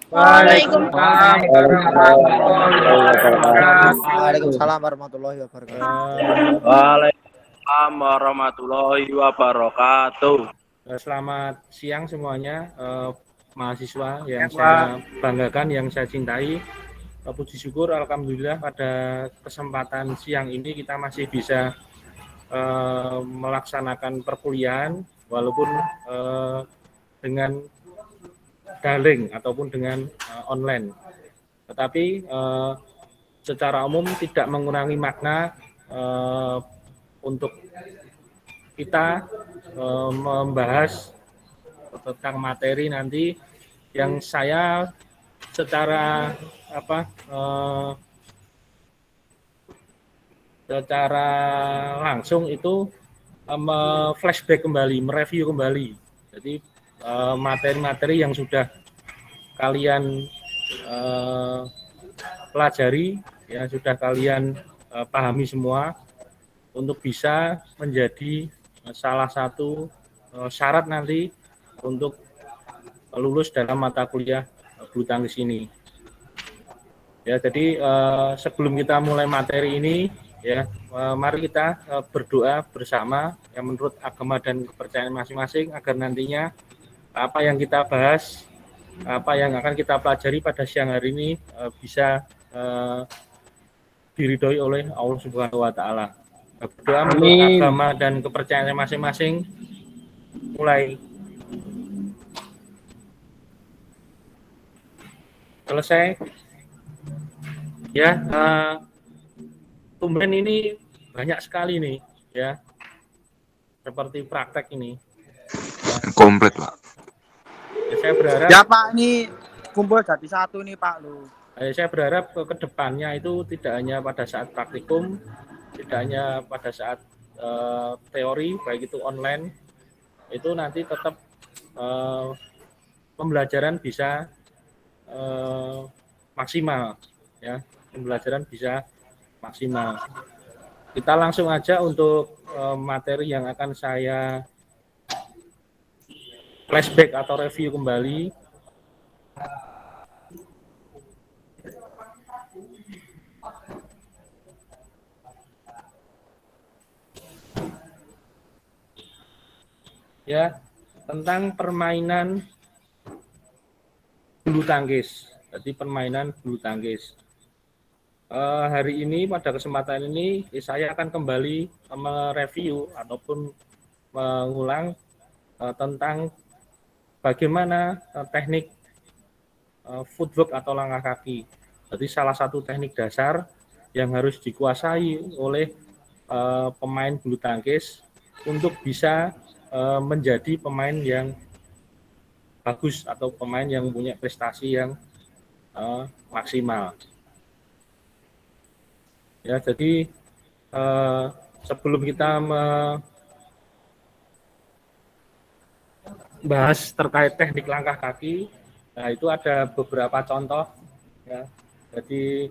Waalaikumsalam warahmatullahi wabarakatuh. Waalaikumsalam warahmatullahi wabarakatuh. Waalaikumsalam warahmatullahi wabarakatuh. Selamat siang semuanya, mahasiswa yang saya banggakan, yang saya cintai. Puji syukur, alhamdulillah pada kesempatan siang ini kita masih bisa melaksanakan perkuliahan walaupun dengan daring ataupun dengan online. Tetapi secara umum tidak mengurangi makna untuk kita membahas tentang materi nanti yang saya secara secara langsung itu flashback kembali, mereview kembali. Jadi materi-materi yang sudah kalian pelajari, ya sudah kalian pahami semua, untuk bisa menjadi salah satu syarat nanti untuk lulus dalam mata kuliah bulu tangkis ini. Ya, jadi sebelum kita mulai materi ini, ya mari kita berdoa bersama yang menurut agama dan kepercayaan masing-masing agar nantinya apa yang kita bahas, apa yang akan kita pelajari pada siang hari ini bisa diridhoi oleh Allah Subhanahu wa taala. Berdoa menurut agama dan kepercayaan masing-masing. Mulai. Selesai. Ya, tumben ini banyak sekali nih, ya. Seperti praktek ini. Ya. Komplit, Pak. Ya, saya berharap. Ya Pak, ini kumpul jadi satu nih Pak lu. Saya berharap ke depannya itu tidak hanya pada saat praktikum, tidak hanya pada saat teori, baik itu online, itu nanti tetap pembelajaran bisa maksimal, ya, pembelajaran bisa maksimal. Kita langsung aja untuk materi yang akan saya flashback atau review kembali. Ya, tentang permainan bulu tangkis. Jadi permainan bulu tangkis. Hari ini pada kesempatan ini saya akan kembali mereview ataupun mengulang tentang bagaimana teknik footwork atau langkah kaki. Jadi salah satu teknik dasar yang harus dikuasai oleh pemain bulu tangkis untuk bisa menjadi pemain yang bagus atau pemain yang punya prestasi yang maksimal. Ya, jadi sebelum kita membahas terkait teknik langkah kaki, nah itu ada beberapa contoh. Ya, jadi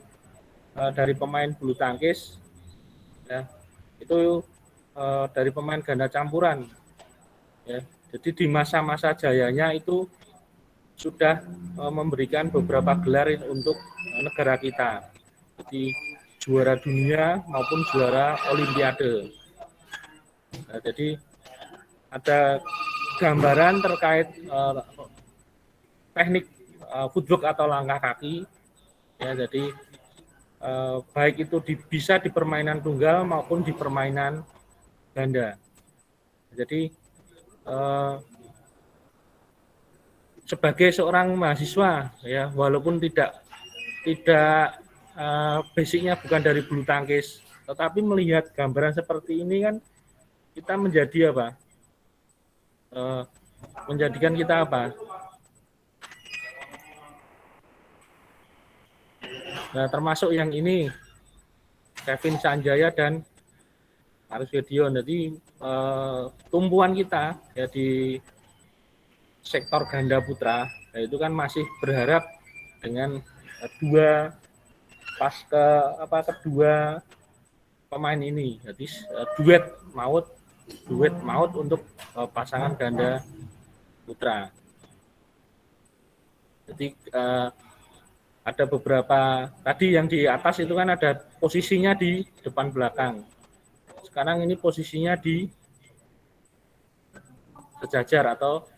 dari pemain bulu tangkis, ya, itu dari pemain ganda campuran. Ya, jadi di masa-masa jayanya itu sudah memberikan beberapa gelar untuk negara kita. Jadi juara dunia maupun juara olimpiade. Nah, jadi ada gambaran terkait teknik footwork atau langkah kaki. Ya, jadi baik itu bisa di permainan tunggal maupun di permainan ganda. Jadi sebagai seorang mahasiswa, ya walaupun tidak basicnya bukan dari bulu tangkis, tetapi melihat gambaran seperti ini kan kita menjadi apa? Menjadikan kita apa? Nah, termasuk yang ini Kevin Sanjaya dan Aris Gideon. Jadi tumpuan kita ya di sektor ganda putra, ya itu kan masih berharap dengan kedua pemain ini. Jadi duet maut untuk pasangan ganda putra. Jadi ada beberapa tadi yang di atas itu kan ada posisinya di depan belakang. Sekarang ini posisinya di sejajar atau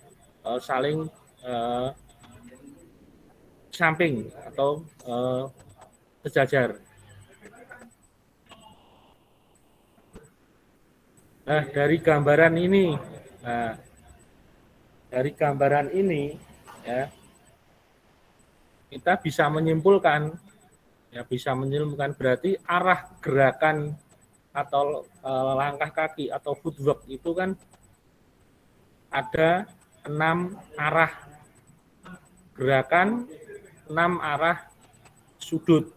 saling samping atau sejajar. Nah, dari gambaran ini ya kita bisa menyimpulkan berarti arah gerakan atau langkah kaki atau footwork itu kan ada 6 arah gerakan, 6 arah sudut.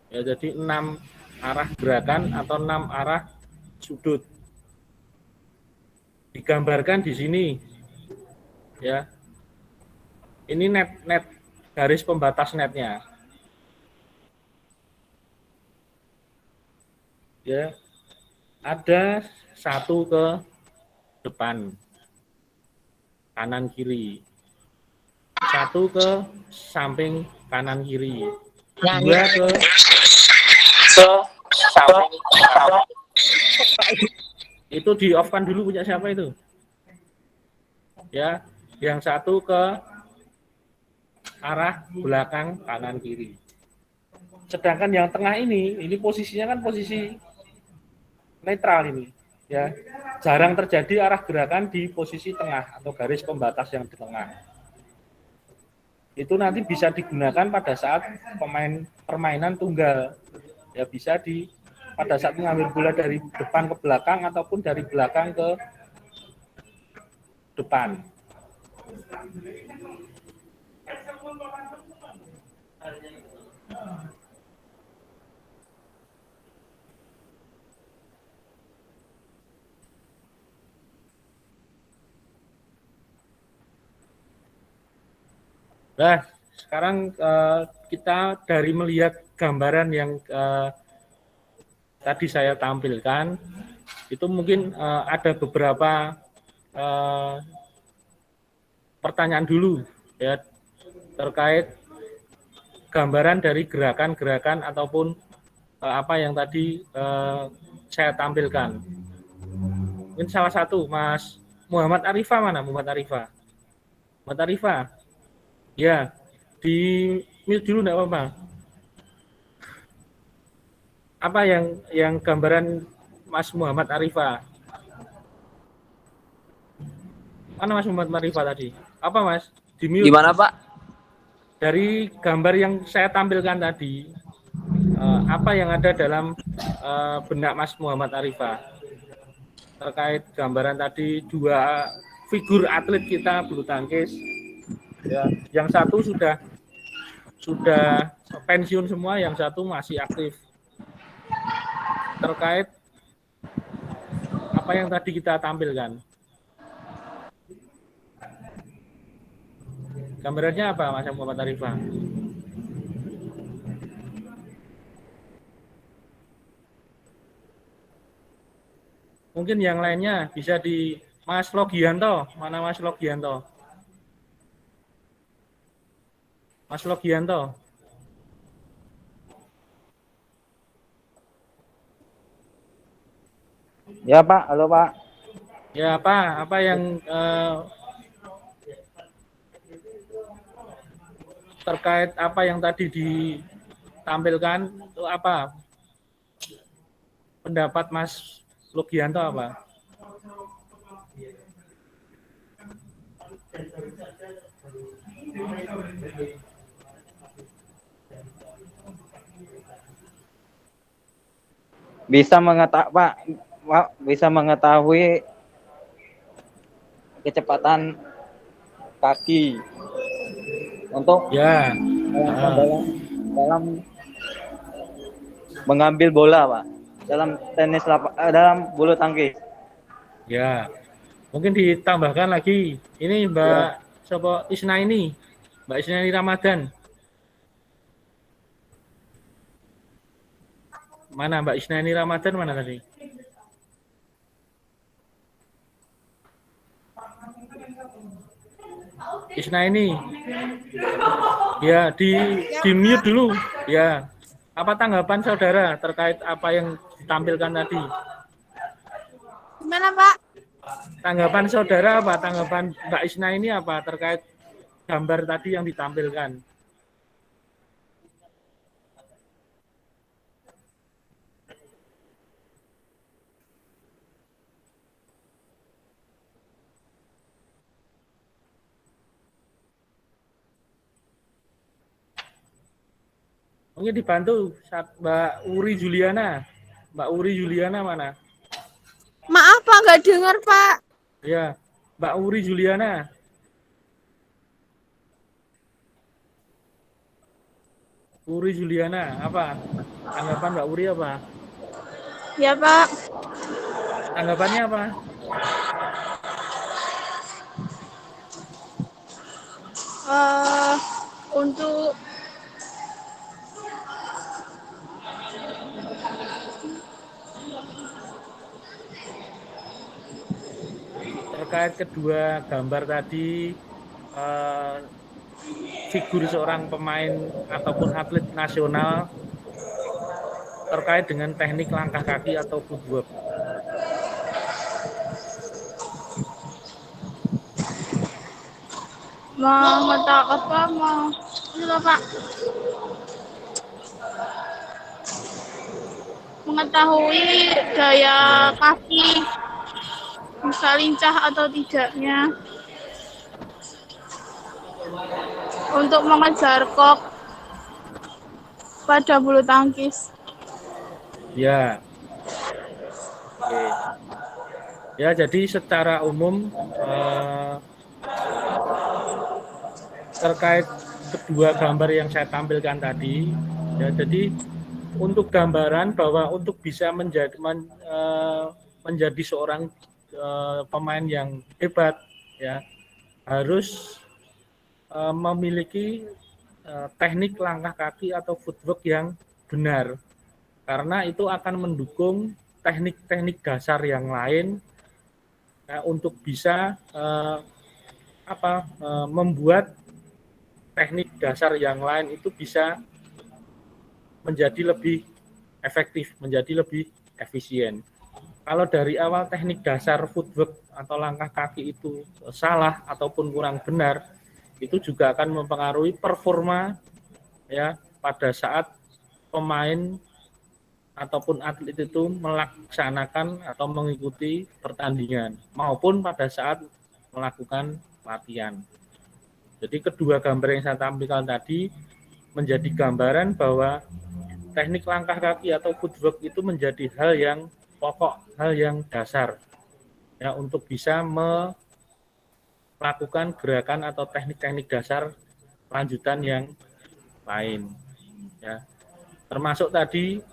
Ya, jadi 6 arah gerakan atau 6 arah sudut. Digambarkan di sini. Ya. Ini net garis pembatas netnya. Ya. Ada 1 ke depan, kanan kiri. 1 ke samping kanan kiri. 2 ke samping. Itu di off kan dulu, punya siapa itu? Ya, yang 1 ke arah belakang kanan kiri. Sedangkan yang tengah ini posisinya kan posisi netral ini, ya. Jarang terjadi arah gerakan di posisi tengah atau garis pembatas yang di tengah. Itu nanti bisa digunakan pada saat permainan tunggal. Ya, bisa pada saat mengambil bola dari depan ke belakang ataupun dari belakang ke depan. Nah, sekarang kita dari melihat gambaran yang tadi saya tampilkan, itu mungkin ada beberapa pertanyaan dulu ya terkait gambaran dari gerakan-gerakan ataupun apa yang tadi saya tampilkan. Mungkin salah satu, Mas Muhammad Arifah mana? Muhammad Arifah. Ya, di mute dulu enggak apa-apa. Apa yang gambaran Mas Muhammad Arifah? Mana Mas Muhammad Arifah tadi? Apa Mas? Di mute. Gimana Pak? Dari gambar yang saya tampilkan tadi, apa yang ada dalam benak Mas Muhammad Arifah terkait gambaran tadi 2 figur atlet kita bulu tangkis, ya, yang satu sudah pensiun semua, yang satu masih aktif. Terkait apa yang tadi kita tampilkan, gambarannya apa Mas Muhammad Arifah? Mungkin yang lainnya bisa di Mas Logianto. Mana Mas Logianto? Mas Logianto. Ya Pak, halo Pak. Ya apa yang terkait apa yang tadi ditampilkan itu apa? Pendapat Mas Logianto apa? Bisa mengetahui kecepatan kaki untuk Ya. dalam mengambil bola, Pak. Dalam bulu tangkis. Ya. Mungkin ditambahkan lagi. Ini Mbak Sopo Isna ini. Mbak Isna ini Ramadan. Mana Mbak Isna ini Ramadan mana tadi? Isna ini. Ya, di mute dulu. Ya. Apa tanggapan saudara terkait apa yang ditampilkan tadi? Gimana, Pak? Tanggapan saudara apa? Tanggapan Mbak Isna ini apa terkait gambar tadi yang ditampilkan? Mungkin dibantu Mbak Uri Juliana. Mbak Uri Juliana mana? Maaf, Pak, nggak dengar, Pak. Ya, Mbak Uri Juliana. Uri Juliana, apa? Tanggapan Mbak Uri apa? Ya, Pak. Tanggapannya apa? Untuk Terkait kedua gambar tadi, figur seorang pemain ataupun atlet nasional terkait dengan teknik langkah kaki atau footwork. mengetahui gaya kaki bisa lincah atau tidaknya untuk mengejar kok pada bulu tangkis. Ya. Oke. Ya, jadi secara umum terkait kedua gambar yang saya tampilkan tadi, ya, jadi untuk gambaran bahwa untuk bisa menjadi seorang pemain yang hebat, ya, harus memiliki teknik langkah kaki atau footwork yang benar, karena itu akan mendukung teknik-teknik dasar yang lain, ya, untuk bisa membuat teknik dasar yang lain itu bisa menjadi lebih efektif, menjadi lebih efisien. Kalau dari awal teknik dasar footwork atau langkah kaki itu salah ataupun kurang benar, itu juga akan mempengaruhi performa, ya, pada saat pemain ataupun atlet itu melaksanakan atau mengikuti pertandingan maupun pada saat melakukan latihan. Jadi kedua gambar yang saya tampilkan tadi menjadi gambaran bahwa teknik langkah kaki atau footwork itu menjadi hal yang pokok, hal yang dasar, ya, untuk bisa melakukan gerakan atau teknik-teknik dasar lanjutan yang lain, ya. Termasuk tadi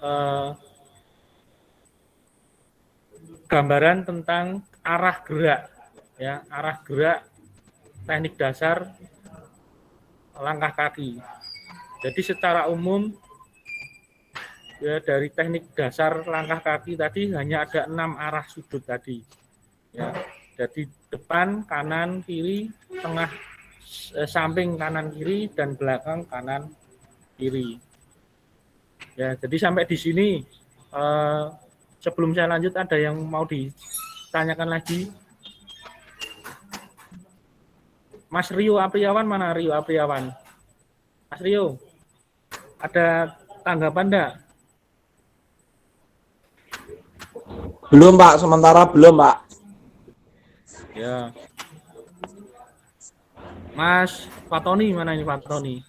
gambaran tentang arah gerak, ya, arah gerak teknik dasar langkah kaki. Jadi secara umum, ya, dari teknik dasar langkah kaki tadi hanya ada 6 arah sudut tadi, ya. Jadi depan, kanan, kiri, tengah, samping kanan kiri, dan belakang kanan kiri. Ya, jadi sampai di sini. Sebelum saya lanjut, ada yang mau ditanyakan lagi? Mas Rio Apriawan mana? Rio Apriawan. Mas Rio, ada tanggapan enggak? Belum, Pak. Sementara belum, Pak. Ya. Mas Fatoni mana ini, Fatoni?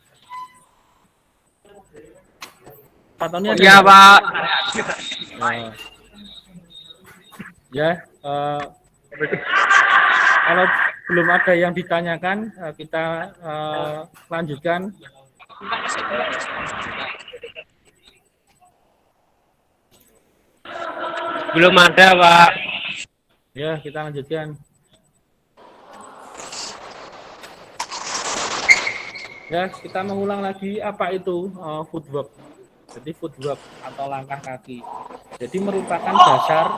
Fatoni ada? Iya, Pak. Ya. Kalau belum ada yang ditanyakan, kita lanjutkan. Belum ada, Pak. Ya, kita lanjutkan. Ya, kita mengulang lagi apa itu footwork. Jadi footwork atau langkah kaki. Jadi merupakan dasar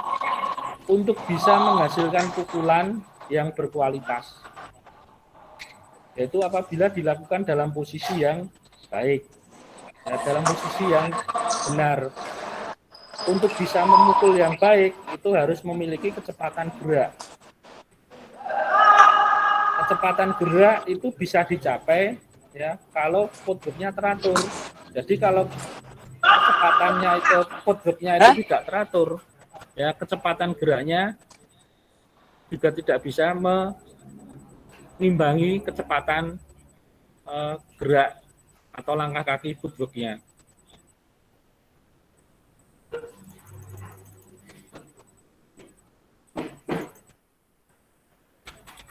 untuk bisa menghasilkan pukulan yang berkualitas. yaitu apabila dilakukan dalam posisi yang baik, ya, dalam posisi yang benar. Untuk bisa memukul yang baik itu harus memiliki kecepatan gerak. Kecepatan gerak itu bisa dicapai ya kalau footwork-nya teratur. Jadi kalau footwork-nya itu tidak teratur, ya kecepatan geraknya juga tidak bisa mengimbangi kecepatan gerak atau langkah kaki footwork-nya.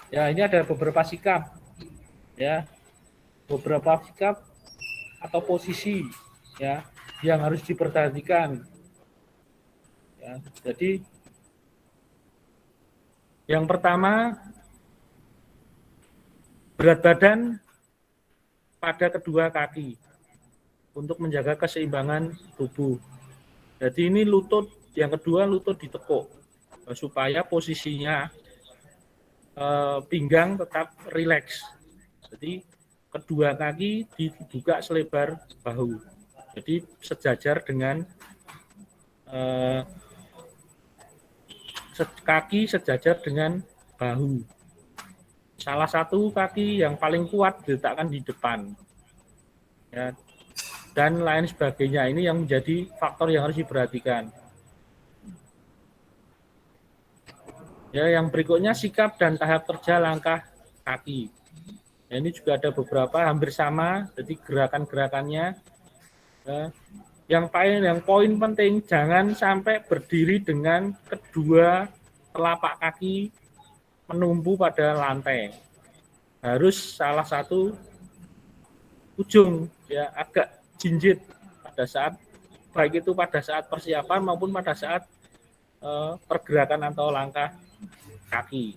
Ya, ini ada beberapa sikap, ya, beberapa sikap atau posisi, ya, yang harus diperhatikan. Ya, jadi yang pertama berat badan pada kedua kaki untuk menjaga keseimbangan tubuh. Jadi ini lutut, yang kedua lutut ditekuk supaya posisinya pinggang tetap rileks. Jadi kedua kaki dibuka selebar bahu. Jadi sejajar dengan kaki sejajar dengan bahu. Salah satu kaki yang paling kuat diletakkan di depan. Ya, dan lain sebagainya. Ini yang menjadi faktor yang harus diperhatikan. Ya, yang berikutnya sikap dan tahap kerja langkah kaki. Ya, ini juga ada beberapa hampir sama, jadi gerakan-gerakannya. Ya, yang poin penting jangan sampai berdiri dengan kedua telapak kaki menumpu pada lantai. Harus salah satu ujung ya agak jinjit pada saat baik itu pada saat persiapan maupun pada saat pergerakan atau langkah kaki.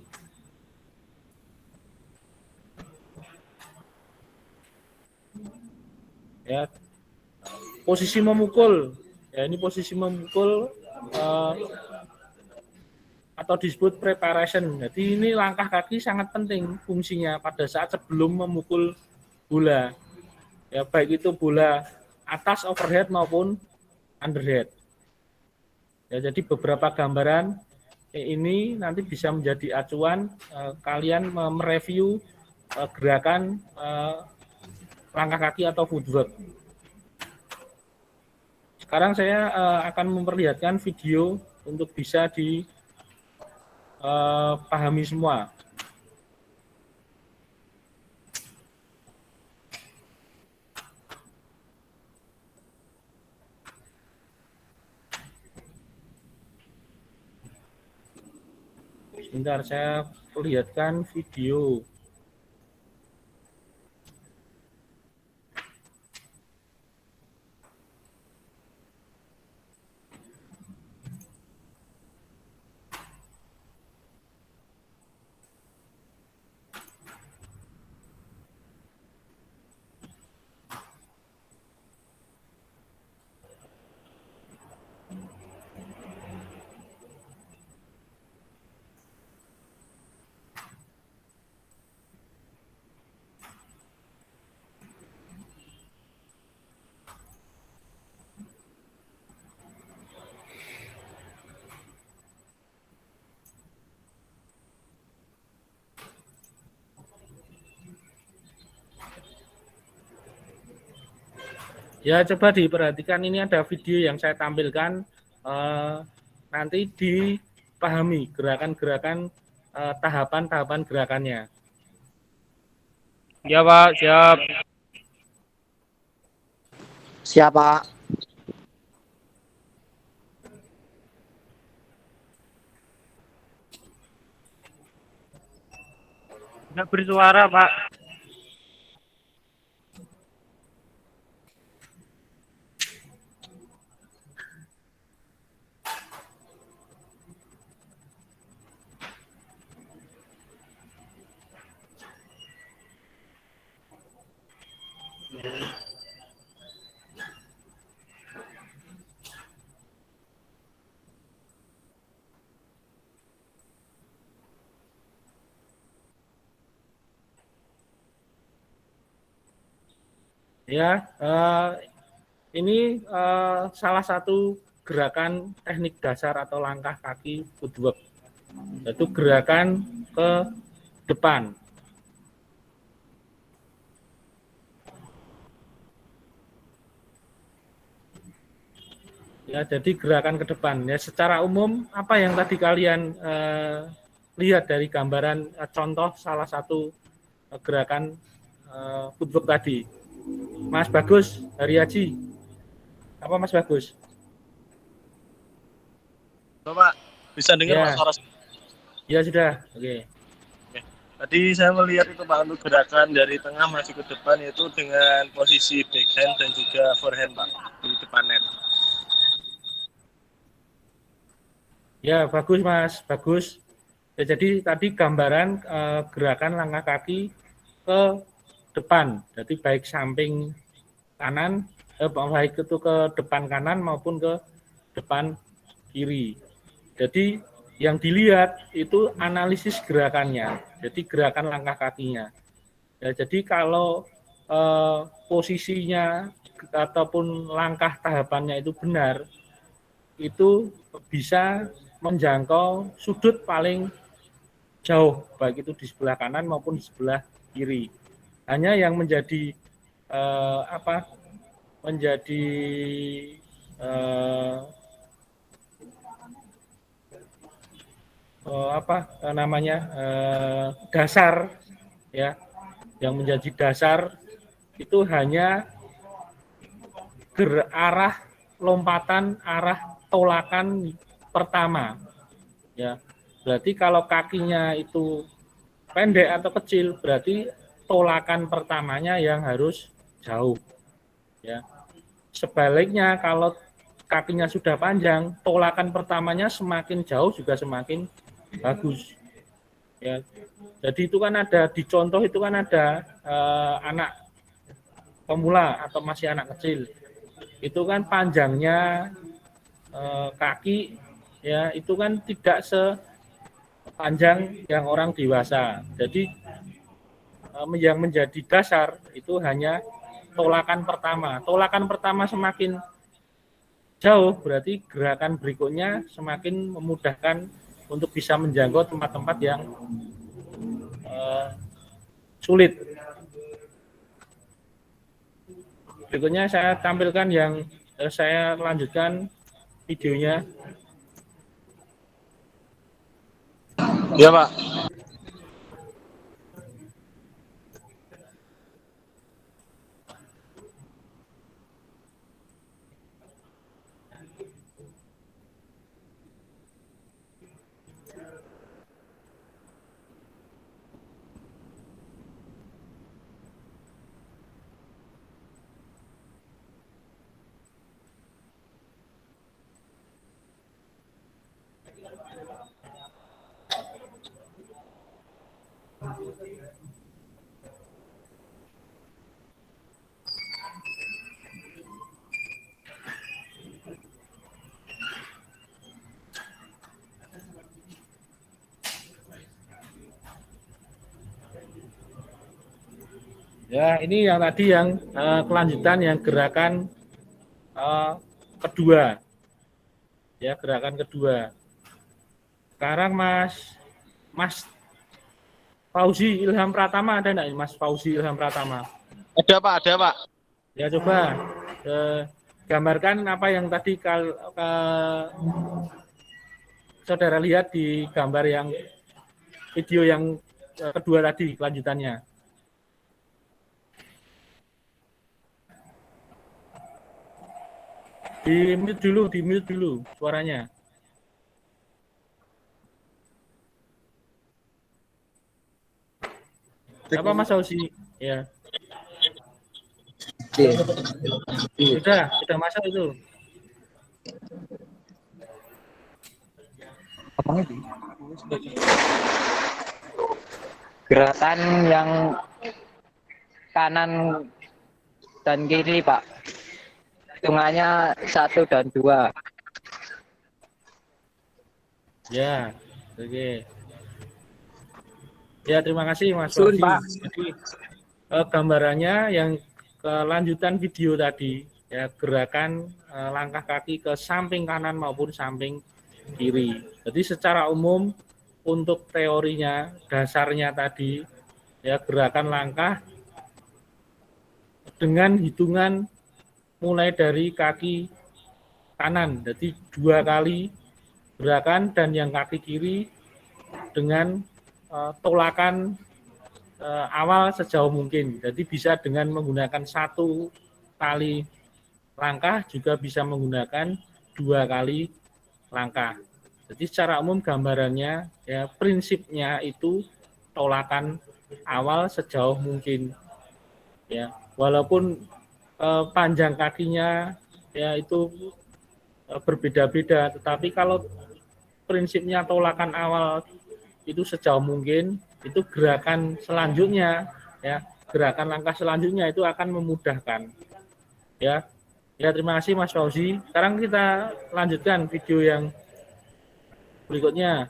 Ya, posisi memukul. Ya, ini posisi memukul atau disebut preparation. Jadi ini langkah kaki sangat penting fungsinya pada saat sebelum memukul bola. Ya, baik itu bola atas overhead maupun underhead. Ya, jadi beberapa gambaran ini nanti bisa menjadi acuan kalian mereview gerakan langkah kaki atau footwork. Sekarang saya akan memperlihatkan video untuk bisa dipahami semua. Sebentar, saya perlihatkan video. Ya, coba diperhatikan, ini ada video yang saya tampilkan, nanti dipahami gerakan-gerakan, tahapan-tahapan gerakannya. Ya Pak, siap. Siap, Pak. Tidak bersuara Pak. Ya, ini salah satu gerakan teknik dasar atau langkah kaki footwork, yaitu gerakan ke depan. Ya, jadi gerakan ke depan. Ya, secara umum apa yang tadi kalian lihat dari gambaran contoh salah satu gerakan footwork tadi. Mas Bagus, Haryadi. Apa Mas Bagus? Pak, bisa dengar Ya. Pak suara? Ya sudah, oke. Tadi saya melihat itu Pak untuk gerakan dari tengah masuk ke depan yaitu dengan posisi backhand dan juga forehand Pak di depan net. Ya, bagus Mas, bagus. Ya, jadi tadi gambaran gerakan langkah kaki ke depan. Jadi baik samping kanan, baik itu ke depan kanan maupun ke depan kiri. Jadi yang dilihat itu analisis gerakannya. Jadi gerakan langkah kakinya. Ya, jadi kalau posisinya ataupun langkah tahapannya itu benar, itu bisa menjangkau sudut paling jauh, baik itu di sebelah kanan maupun di sebelah kiri. Hanya yang menjadi menjadi dasar, ya, yang menjadi dasar itu hanya arah lompatan, arah tolakan pertama, ya. Berarti kalau kakinya itu pendek atau kecil, berarti tolakan pertamanya yang harus jauh, ya. Sebaliknya kalau kakinya sudah panjang, tolakan pertamanya semakin jauh juga semakin bagus, ya. Jadi itu kan ada di contoh itu kan ada anak pemula atau masih anak kecil, itu kan panjangnya kaki, ya, itu kan tidak sepanjang yang orang dewasa. Jadi yang menjadi dasar itu hanya tolakan pertama. Tolakan pertama semakin jauh, berarti gerakan berikutnya semakin memudahkan untuk bisa menjangkau tempat-tempat yang sulit. Berikutnya saya tampilkan yang saya lanjutkan videonya. Ya Pak. Ya, ini yang tadi yang kelanjutan yang gerakan kedua. Ya, gerakan kedua. Sekarang Mas Fauzi Ilham Pratama ada enggak, Mas Fauzi Ilham Pratama? Ada Pak, ada Pak. Ya, coba gambarkan apa yang tadi saudara lihat di gambar yang video yang kedua tadi kelanjutannya. Di mute dulu suaranya. Apa Mas Fauzi? Ya. Sudah masuk itu. Gerakan yang kanan dan kiri Pak, hitungannya 1 dan 2. Ya, oke. Ya, terima kasih Mas Sun, Fauzi. Pak. Jadi gambarannya yang kelanjutan video tadi, ya gerakan langkah kaki ke samping kanan maupun samping kiri. Jadi secara umum untuk teorinya, dasarnya tadi, ya gerakan langkah dengan hitungan mulai dari kaki kanan, jadi 2 kali gerakan, dan yang kaki kiri dengan tolakan awal sejauh mungkin. Jadi bisa dengan menggunakan 1 kali langkah, juga bisa menggunakan 2 kali langkah. Jadi secara umum gambarannya, ya prinsipnya itu tolakan awal sejauh mungkin. Ya, walaupun panjang kakinya ya itu berbeda-beda, tetapi kalau prinsipnya tolakan awal itu sejauh mungkin, itu gerakan selanjutnya, ya gerakan langkah selanjutnya itu akan memudahkan. Ya, terima kasih Mas Fauzi. Sekarang kita lanjutkan video yang berikutnya.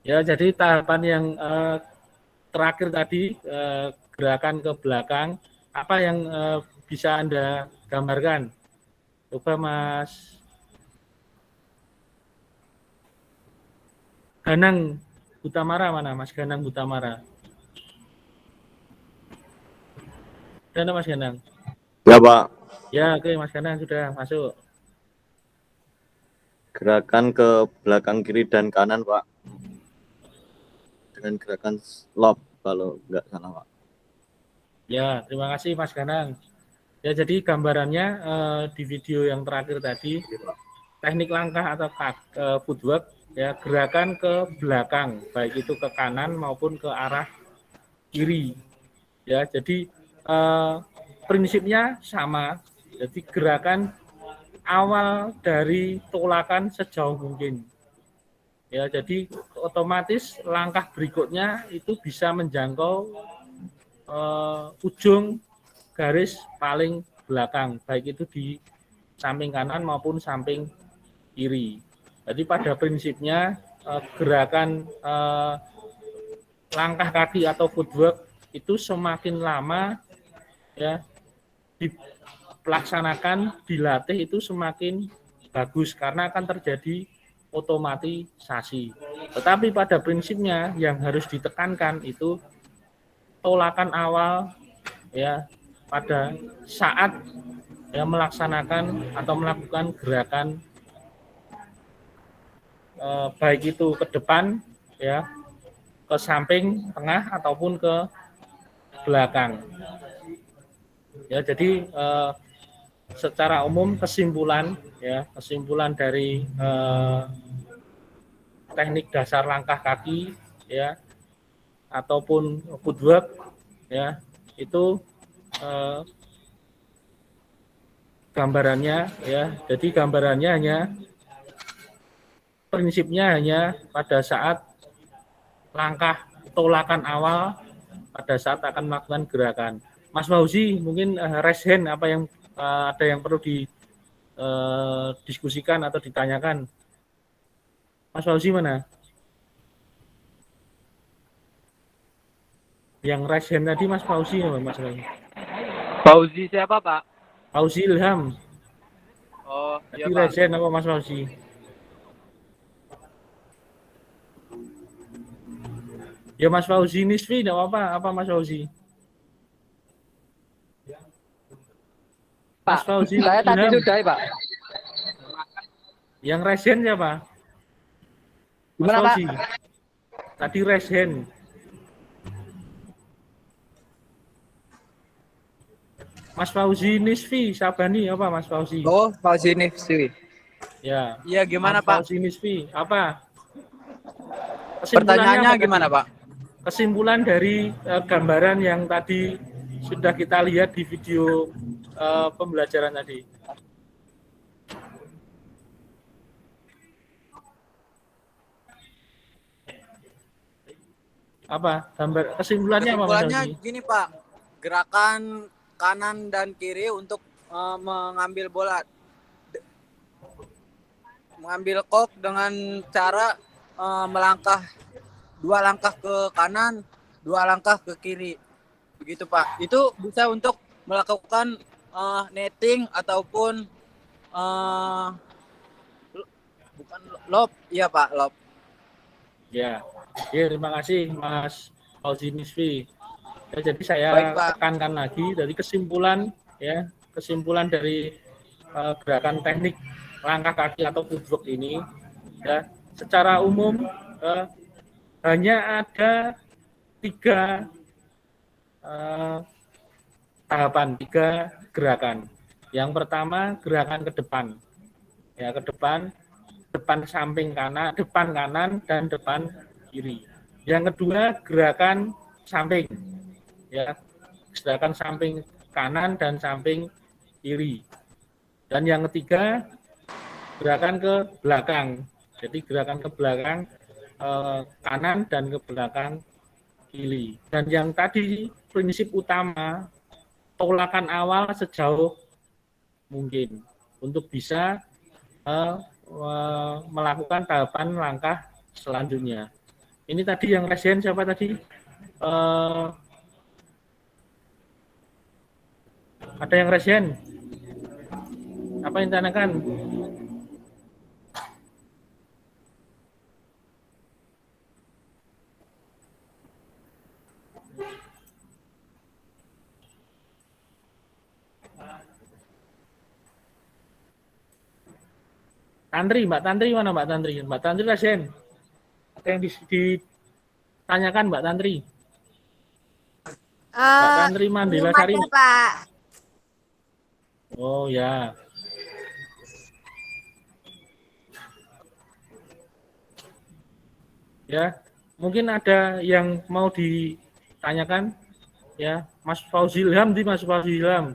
Ya, jadi tahapan yang terakhir tadi, gerakan ke belakang, apa yang bisa Anda gambarkan? Coba Mas Ganang Butamara, mana Mas Ganang Butamara? Ada Mas Ganang? Ya Pak, Ya, oke Mas Ganang sudah masuk. gerakan ke belakang kiri dan kanan Pak, dengan gerakan lob kalau nggak salah Pak. Ya, terima kasih Mas Ganang. Ya, jadi gambarannya di video yang terakhir tadi, teknik langkah atau footwork, ya gerakan ke belakang, baik itu ke kanan maupun ke arah kiri. Ya, jadi prinsipnya sama. Jadi gerakan awal dari tolakan sejauh mungkin. Ya, jadi otomatis langkah berikutnya itu bisa menjangkau ujung garis paling belakang, baik itu di samping kanan maupun samping kiri. Jadi pada prinsipnya gerakan langkah kaki atau footwork itu semakin lama ya dilaksanakan, dilatih itu semakin bagus karena akan terjadi otomatisasi. Tetapi pada prinsipnya yang harus ditekankan itu tolakan awal ya pada saat ya melaksanakan atau melakukan gerakan baik itu ke depan ya, ke samping, tengah ataupun ke belakang. Ya, jadi secara umum kesimpulan dari teknik dasar langkah kaki ya ataupun footwork ya itu gambarannya ya. Jadi gambarannya hanya prinsipnya hanya pada saat langkah tolakan awal pada saat akan melakukan gerakan. Mas Fauzi mungkin raise hand apa yang ada yang perlu didiskusikan atau ditanyakan. Mas Fauzi mana? Yang raise hand tadi Mas Fauzi ya Mas Fauzi? Fauzi siapa Pak? Fauzi Ilham. Oh, tadi iya Pak. raise hand apa Mas Fauzi? Ya Mas Fauzi Nisfi, tidak apa Mas Fauzi? Mas Fauzi Saya tadi Ilham. sudah Pak. Yang raise hand siapa? Mas Gimana, Pak? Fauzi. Tadi raise hand. Mas Fauzi Nisfi, Sabani apa Mas Fauzi? Oh, Fauzi Nifsi. Ya. Iya, gimana Mas Pak? Fauzi Nisfi, apa? Pertanyaannya apa gimana, tadi? Pak? Kesimpulan dari gambaran yang tadi sudah kita lihat di video pembelajaran tadi. Apa gambar kesimpulannya apa Mas Kesimpulannya Aldi? gini, Pak. Gerakan kanan dan kiri untuk mengambil bola. Mengambil kok dengan cara melangkah 2 langkah ke kanan, 2 langkah ke kiri. Begitu, Pak. Itu bisa untuk melakukan netting ataupun bukan lob. Iya, Pak, lob. Ya, terima kasih Mas Fauzi Nisfi. Ya, jadi saya Baik, Pak. tekankan lagi dari kesimpulan dari gerakan teknik langkah kaki atau footwork ini, ya, secara umum hanya ada 3 tahapan, 3 gerakan. Yang pertama gerakan ke depan, ya, ke depan samping kanan, depan kanan dan depan kiri. Yang kedua gerakan samping, ya, gerakan samping kanan dan samping kiri. Dan yang ketiga gerakan ke belakang. Jadi gerakan ke belakang kanan dan ke belakang kiri. Dan yang tadi prinsip utama, tolakan awal sejauh mungkin untuk bisa melakukan tahapan langkah selanjutnya. Ini tadi yang resen siapa tadi? Ada yang resen? Apa yang ditanyakan? Tantri, Mbak Tantri mana Mbak Tantri? Mbak Tantri resen. Ada yang ditanyakan Mbak Tantri? Mbak Tantri Mandela Sari. Pak. Oh ya. Ya, mungkin ada yang mau ditanyakan, ya, Mas Fauzi Ilham di Mas Fauzi Ilham.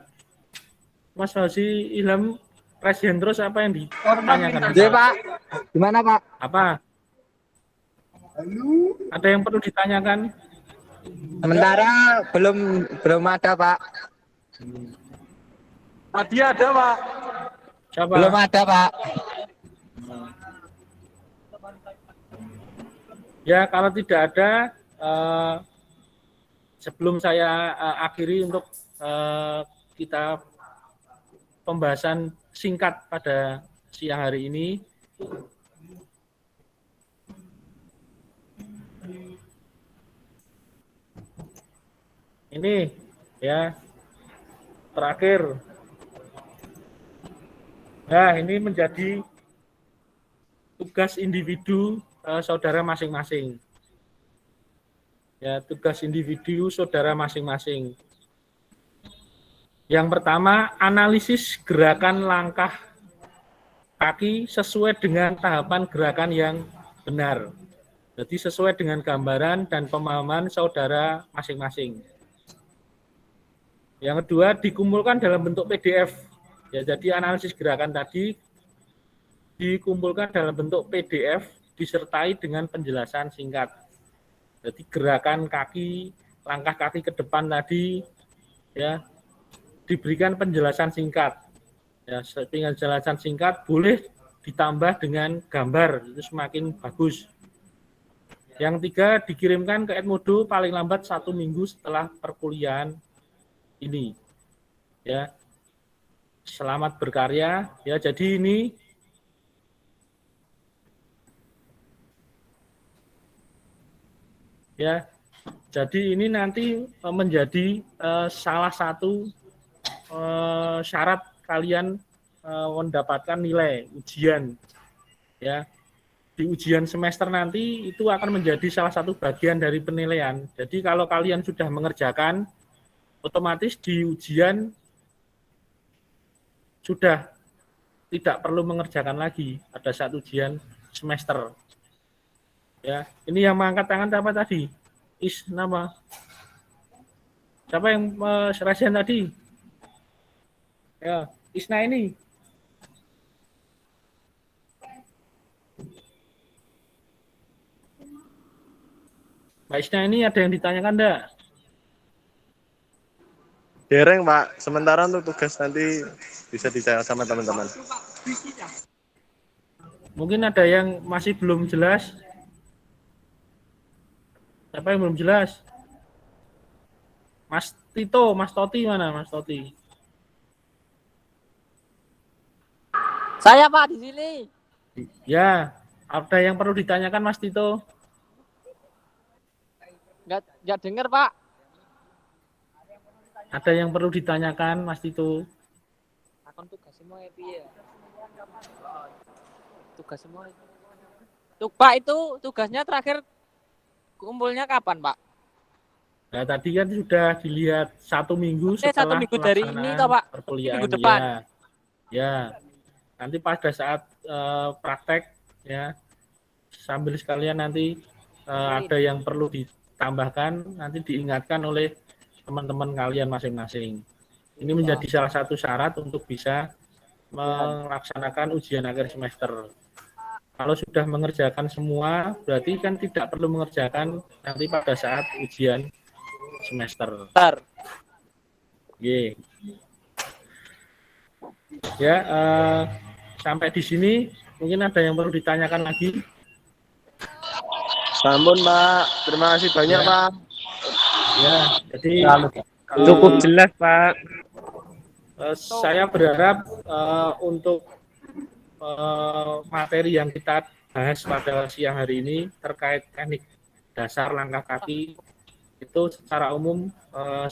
Mas Fauzi Ilham presiden terus apa yang ditanyakan? Iya, Pak. Gimana, Pak? Apa? Ada yang perlu ditanyakan? Sementara belum ada, Pak. Tadi ada, Pak. Siapa? Belum ada, Pak. Ya, kalau tidak ada, sebelum saya akhiri untuk kita pembahasan singkat pada siang hari ini, ini ya terakhir. Nah, ini menjadi tugas individu saudara masing-masing. Ya, tugas individu saudara masing-masing. Yang pertama, analisis gerakan langkah kaki sesuai dengan tahapan gerakan yang benar. Jadi sesuai dengan gambaran dan pemahaman saudara masing-masing. Yang kedua, dikumpulkan dalam bentuk PDF. Ya, jadi analisis gerakan tadi dikumpulkan dalam bentuk PDF disertai dengan penjelasan singkat. Jadi gerakan kaki, langkah kaki ke depan tadi, ya, diberikan penjelasan singkat. Ya, penjelasan singkat boleh ditambah dengan gambar, itu semakin bagus. Yang tiga, dikirimkan ke Edmodo paling lambat 1 minggu setelah perkuliahan ini. Ya, selamat berkarya. Ya, jadi ini ya, jadi ini nanti menjadi salah satu syarat kalian mendapatkan nilai ujian. Ya, di ujian semester nanti itu akan menjadi salah satu bagian dari penilaian. Jadi kalau kalian sudah mengerjakan, otomatis di ujian sudah tidak perlu mengerjakan lagi pada saat ujian semester. Ya, ini yang mengangkat tangan siapa tadi? Nama. Siapa yang serasian tadi? Ya, Isna ini. Mbak Isna ini ada yang ditanyakan enggak? Dereng Pak, sementara untuk tugas nanti bisa dijawab sama teman-teman. Mungkin ada yang masih belum jelas. Siapa yang belum jelas? Mas Tito, Mas Toti mana? Mas Toti. Saya Pak di sini. Ya, ada yang perlu ditanyakan Mas Tito? Nggak dengar Pak. Ada yang perlu ditanyakan Mas Tito? Akun tugas semua ya piye? Tugas semua. Tuh Pak, itu tugasnya terakhir kumpulnya kapan Pak? Nah, tadi kan sudah dilihat 1 minggu1 setelah minggu dari ini toh Pak? perkuliahan. Minggu depan. Ya. Nanti pada saat praktek ya, sambil sekalian nanti ada yang perlu ditambahkan, nanti diingatkan oleh teman-teman kalian masing-masing. Ini menjadi salah satu syarat untuk bisa melaksanakan ujian akhir semester. Kalau sudah mengerjakan semua, berarti kan tidak perlu mengerjakan nanti pada saat ujian semester. Oke. Ya, sampai di sini mungkin ada yang perlu ditanyakan lagi. Sampun Pak, terima kasih banyak Pak. Ya, jadi Cukup jelas, Pak. saya berharap untuk materi yang kita bahas pada siang hari ini terkait teknik dasar langkah kaki itu secara umum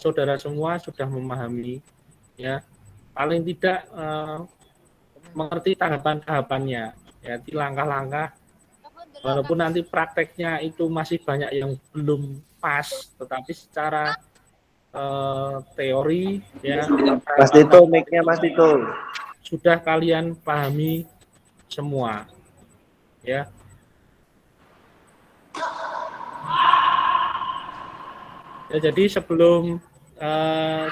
saudara semua sudah memahami, ya, paling tidak mengerti tahapan-tahapannya, ya, di langkah-langkah, walaupun nanti prakteknya itu masih banyak yang belum pas, tetapi secara teori, ya, Mas Tito, mic-nya Mas Tito. sudah kalian pahami semua, ya. Ya, jadi sebelum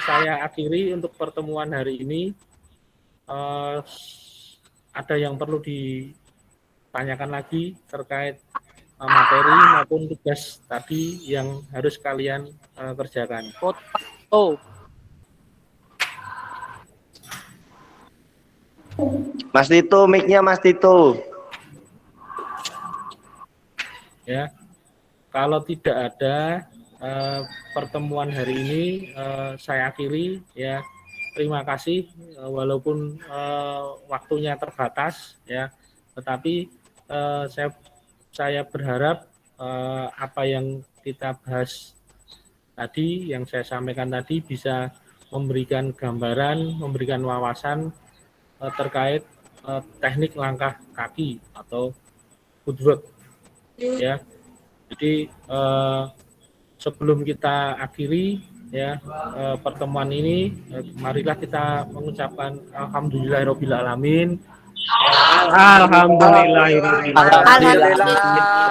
saya akhiri untuk pertemuan hari ini, ada yang perlu ditanyakan lagi terkait materi maupun tugas tadi yang harus kalian kerjakan. Mas Tito, mic-nya Mas Tito. Ya, kalau tidak ada pertemuan hari ini, saya akhiri, ya. Terima kasih, walaupun waktunya terbatas, ya, tetapi saya berharap apa yang kita bahas tadi, yang saya sampaikan tadi, bisa memberikan gambaran, memberikan wawasan terkait teknik langkah kaki atau footwork, ya. Jadi sebelum kita akhiri, ya, pertemuan ini, marilah kita mengucapkan alhamdulillahirobbilalamin. Alhamdulillah.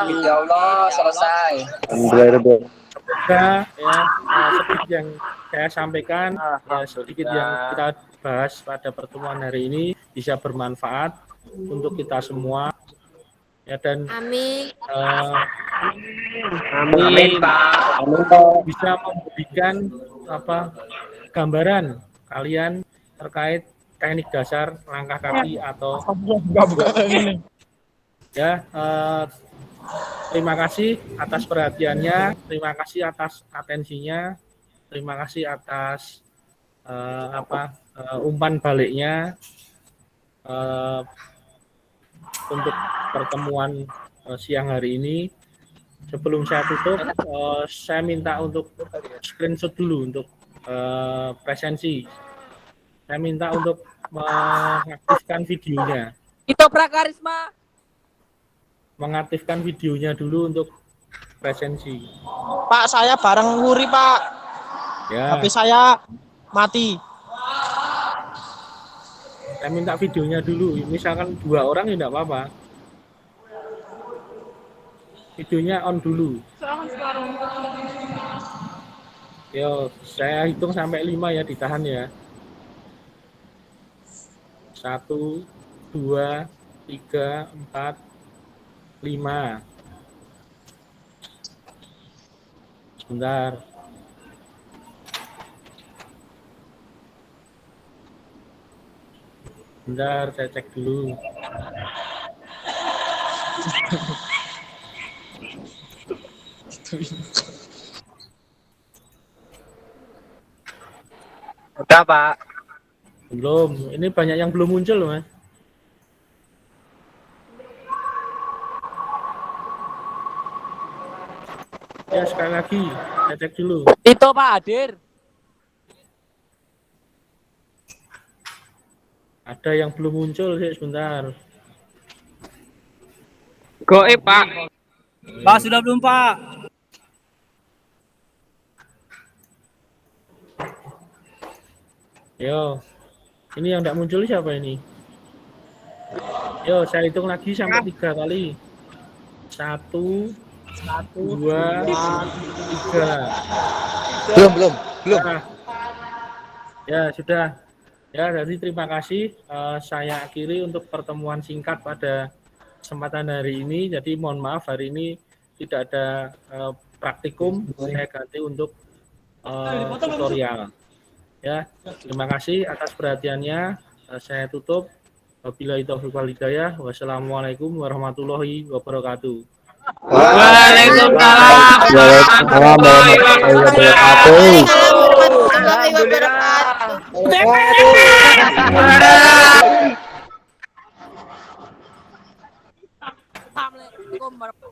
Ya Allah, selesai. Semoga, ya, seperti yang saya sampaikan, ya, sedikit yang kita bahas pada pertemuan hari ini bisa bermanfaat untuk kita semua, ya, dan Amin. Amin, Pak. bisa memberikan gambaran kalian terkait teknik dasar langkah kaki atau ya. Terima kasih atas perhatiannya, terima kasih atas atensinya, terima kasih atas umpan baliknya untuk pertemuan siang hari ini. Sebelum saya tutup, saya minta untuk screenshot dulu untuk presensi. Saya minta untuk mengaktifkan videonya. Itu Prakarisma. Mengaktifkan videonya dulu untuk presensi. Pak, saya bareng Wuri, Pak. Ya. HP saya mati. Saya minta videonya dulu. Misalkan 2 orang ya enggak apa-apa. Videonya on dulu. Soalnya sekarang. Yo, saya hitung sampai 5 ya, ditahan ya. 1, 2, 3, 4, 5. Sebentar. Bentar, saya cek dulu. Udah, Pak. Belum. Ini banyak yang belum muncul, Mas. Ya, sekali lagi. Saya cek dulu. Itu Pak hadir. Ada yang belum muncul sih, sebentar. Goib, Pak. Pak sudah belum, Pak? Yo. Ini yang tidak muncul siapa ini? Yo, saya hitung lagi sampai 3 kali. 1, 2, 3. Belum. Nah, ya sudah. Ya, jadi terima kasih. Saya akhiri untuk pertemuan singkat pada kesempatan hari ini. Jadi mohon maaf hari ini tidak ada praktikum. Saya ganti untuk tutorial. Ya, terima kasih atas perhatiannya. Saya tutup. Wabillahi taufiq wal hidayah. Wassalamualaikum warahmatullahi wabarakatuh. Waalaikumsalam warahmatullahi wabarakatuh. Assalamualaikum warahmatullahi